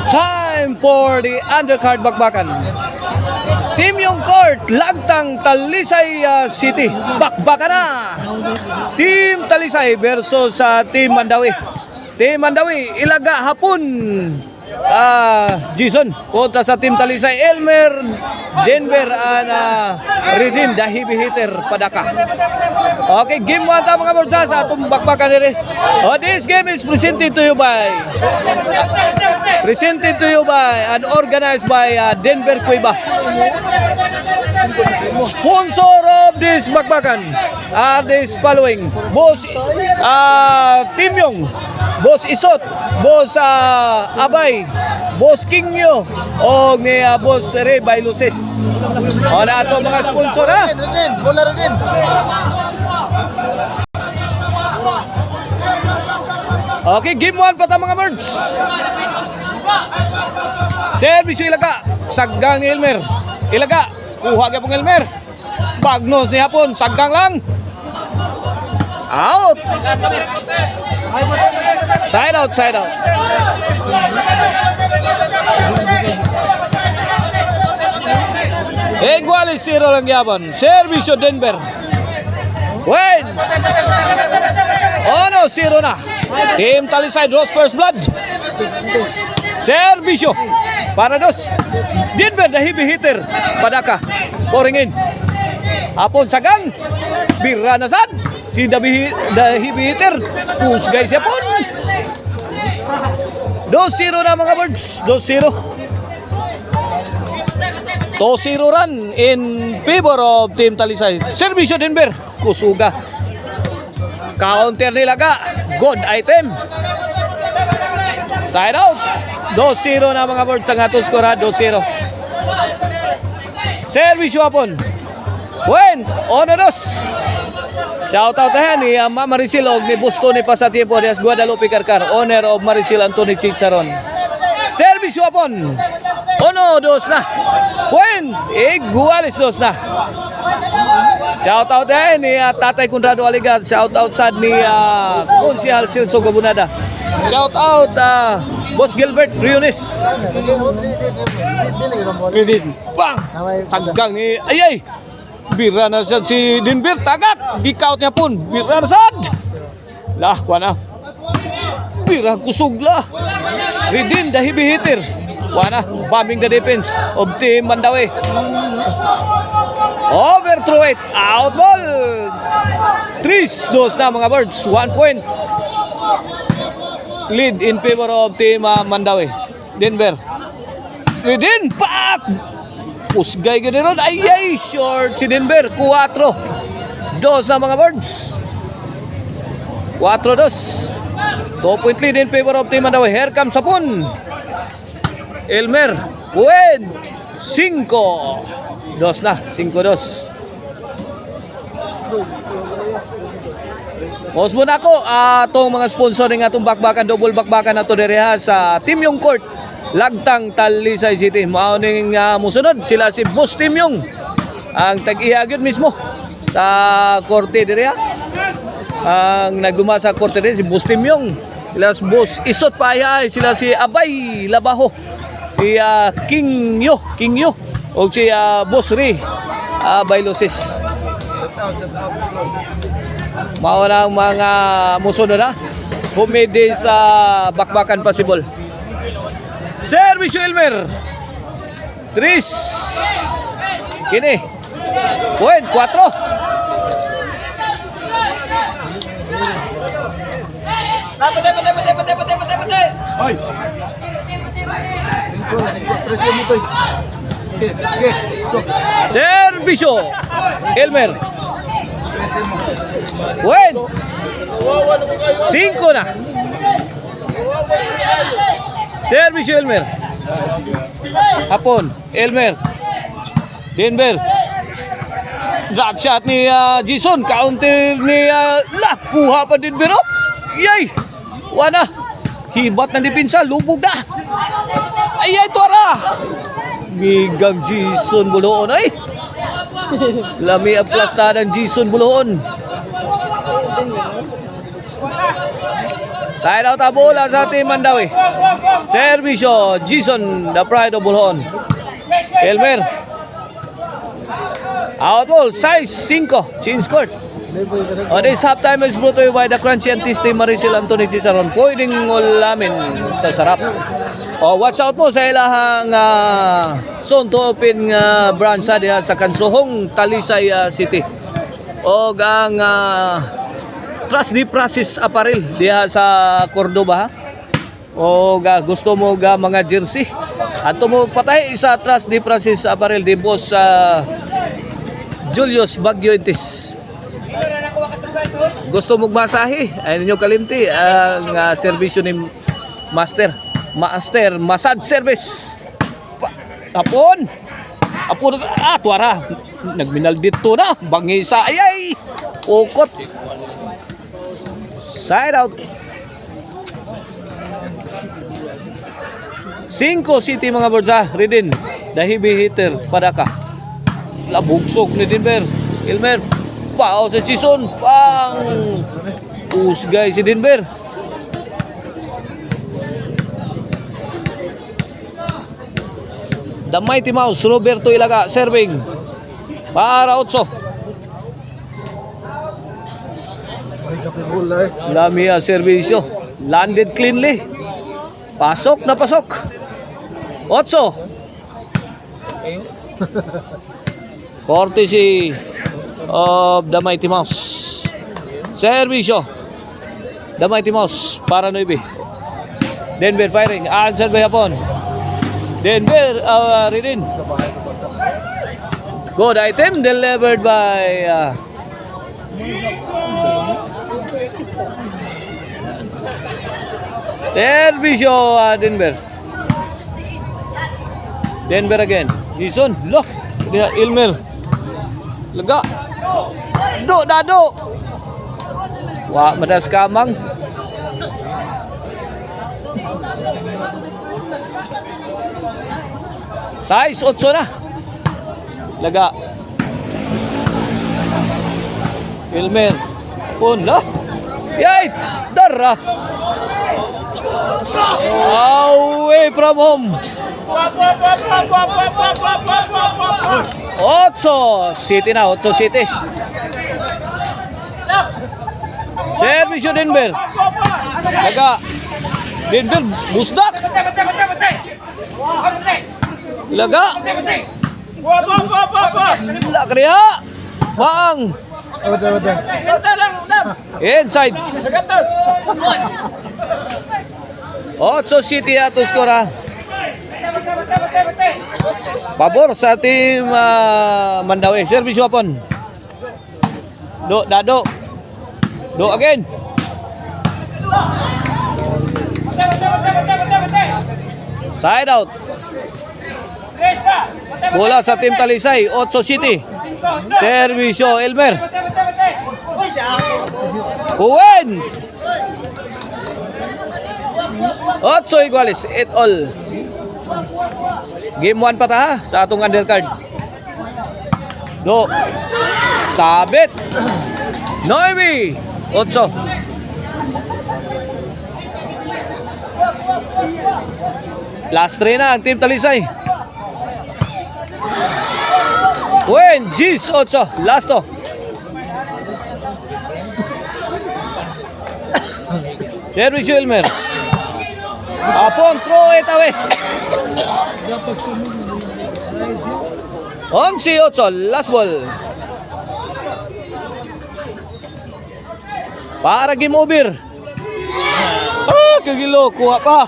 Time for the undercard bakbakan. Team yung court, Lagtang Talisay City. Bakbakan na! Team Talisay versus Team Mandawi. Team Mandawi, Ilaga Hapon. Jason kontra sa Team Talisay, Elmer Denver and Redeem the heavy hitter Padaka. Okay, game 1 ta mga borsa sa atong bakbakan nire. This game is presented to you by and organized by Denver Cueva. Sponsor of this bakbakan are this following: Boss Team Yung, Boss Isot, Boss Abay, Boss Kingyo o ni Boss Ray Bailuses. O na ito mga sponsor ha. Bola rin. Okay, game 1 pa ta mga birds. Service Ilaga, saggang ni Elmer. Ilaga, kuha ka pong Elmer. Bagnos ni Hapon, saggang lang. Out. Side out. Igualis 0 lang yaban. Service Denver. Win. Oh no, 0 na. Team Talisay draws first blood. Servisyo para dos. Denver the heavy hitter. Padaka. Pouring in. Hapon sagang. Bira na sad. Si the heavy hitter. Push guys yapon. 2-0 na mga birds. 2-0. 2-0 run in favor of Team Talisay. Servisyo Denver. Kusuga. Counter nila ka. Good item. Side out. 2-0 na mga birds ang ato skora. 2-0. Servisyo Hapon. Win. On na dos. Shout out na ni Mama Maricel og ni Busto ni Pasatiempo Dias Guadalupe Carcar, owner of Maricel Anthony Chicharon. Service Hapon. Ono dos na. Win. Igualis dos na. Shout out na ni Tatay Conrado Aligat. Shout out sad ni Konsehal Celso Gabunada. Shout out Boss Gilbert Riones. Bang! Saggang ni ay. Bira na sad si Denver, tagat. Gikaut niya pun. Bira na sad. Lah, wana. Bira kusog lah. Redeem the heavy hitter. Wana, bombing the defense of Team Mandawi. Overthrow it. Out ball. 3-2 na mga birds. 1 point. Lead in favor of Team Mandawi. Denver. Redeem. Pak! Pusgay ka rin. Ay, short si Denver. 4-2 na mga birds. 4-2. 2-point lead in favor of Team Mandawi. Here comes Hapon. Elmer. Win. 5-2 na. 5-2. Osbon ako. Itong mga sponsoring atong bakbakan. Double bakbakan na ito dere sa Team Yung Court. Lagtang Talisay City. Mauning musunod sila si Boss Team Yung. Ang tag-iagod mismo sa korte dere. Ang nagduma sa korte dere si Boss Team Yung. Sila si Boss Isot Payay. Sila si Abay Labaho. Si Kingyo o si Boss Ray Bailuses. Mauna ang mga musunod na humidi sa bakbakan possible. Service Elmer. 3. Kini. Win 4. Patay. Hoy. Servicio Elmer. Win 5 na. Servicio Elmer. Hapon Elmer. Denver. Drop shot ni Jason. Counter ni kuha pa Denver. Yay! Wana. Hibat ng dipinsa. Lubog na. Ay, tuara. Migang Jason Buloon. Ay. Lami aplasta ng Jason Buloon. Side out ang bola sa Team Mandawi. Servisyo, Jason, the pride of Bulhon. Elmer. Out ball, size 5, change court. This halftime is brought to you by the Crunchy and Tasty Maricel Anthony Cisaron. Pwedeng ulamin sa sarap. Watch out mo sa ilahang soon to open branch diha sa Kansuhong, Talisay City. O ang Trust the Process Apparel diha sa Cordoba. O gusto mo mga jersey. Ato mo patay sa Trust the Process Apparel di boss Julius Bagyointis. Gusto mong masahe, ay ninyo kalimti ang serbisyo ni Master Massage Service. Apon sa tuwara. Nagminal dito na, bangisa ayay. Ukot. Side out. 5 City mga Borja. Redin, the heavy hitter, Padaka. Labugsok ni Denver. Elmer. Pao sa season pang usgay si Denver. The Mighty Mouse Roberto Ilaga serving para Otso. Lamia servisyo, landed cleanly. Pasok na pasok. Otso. Courtesy of the Mighty Mouse. Servisyo. The Mighty Mouse para Nuibi. Denver firing. Answer by Hapon. Denver Ridin. Good item delivered by Servisyo Denver. Denver again. Jason. Loh. Dia Ilmer. Lega. Dado. Wah, madas kamang. Size 8 na. Lega. Ilmer. Pun lah. Yay! Darra. Away from home. 8 City na, 8 City. Servisyo Denver. Laga. Denver busdak. Laga. Laga dia. Bang. Inside. 8 City ato skora. Pabor sa Team Mandawi. Servisyo Hapon. Dado. Do again. Side out. Bola sa Team Talisay, 8 City. Servisyo Elmer. Uwen. 8 iguales, 8 all. Game 1 pa ta ha, sa atong undercard. Do. Sabit. Noemi. 8. Last 3 na ang Team Talisay. Wen, Gis, 8. Last to. Servisyo Elmer. Apon, throw it away. 11-8, last ball. Para game over. Kagilo, kuha pa.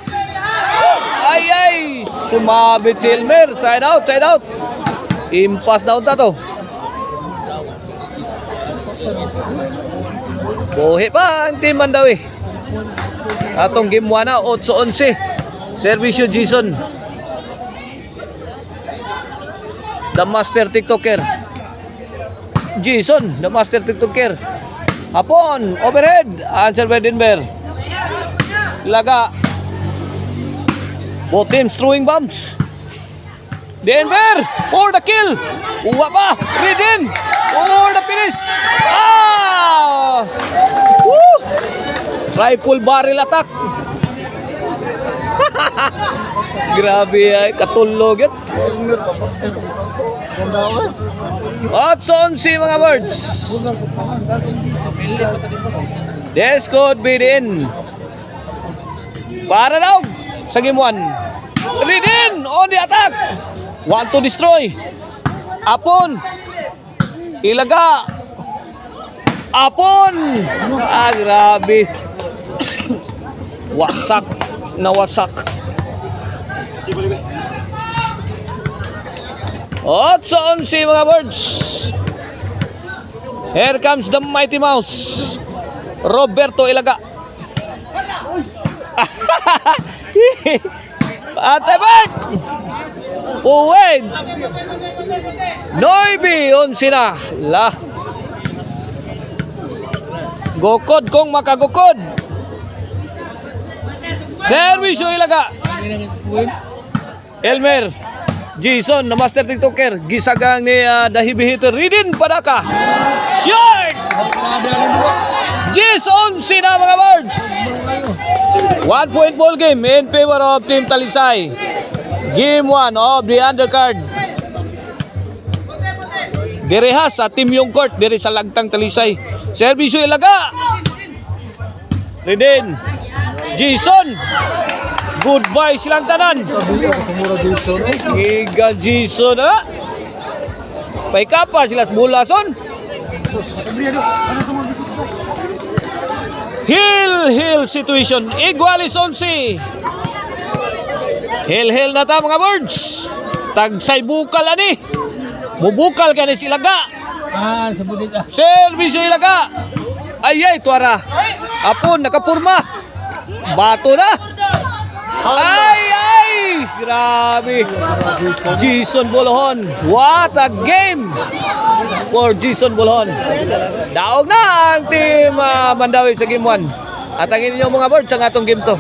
Ay, sumabit si Elmer. Side out. Impas down ta to. Buhi pa ang Team Mandawi. Atong game 1 na, 8-11. Servisyo Jason. The Master TikToker. Jason, the Master TikToker. Hapon, overhead. Answer by Denver. Laga. Both teams throwing bombs. Denver for the kill. Uwa pa. Redin for the finish. Woo! Rifle barrel attack. Grabe ay katulog yan. 8-11 mga birds. This could be the end. Para daw sa game 1. Lead in on the attack. Want to destroy. Apon. Ilaga. Apon. Ah, grabe. Wasak na wasak. 8-11 mga birds. Here comes the Mighty Mouse. Roberto Ilaga. Atebek. Puwed. Noibi onsi na. La. Gokod kong makagukod. Servisyo Ilaga. Elmer Jason na master tiktoker gisagang ni Dahibihiter Ridin Padaka. Short. Jason sina mga birds. 1 point ball game in favor of Team Talisay. Game 1 of the undercard. Direha sa Team Yung Court diri sa Lagtang Talisay. Servisyo Ilaga. Ridin. Jason. Goodbye silang tanan. Giga Jason ha. Paikapa sila sa bulason. Hill situation. Igualis 11. Hill na ta mga birds. Tagsay bukal ani. Mubukal ka ni Ilaga. Servisyo Ilaga. Ayay tuara. Apon nakapurma. Bato na. Ay! Grabe. Jason Bolohon. What a game for Jason Bolohon. Daog na ang team Mandawi sa game 1. At ang inyong mga birds ang atong game 2.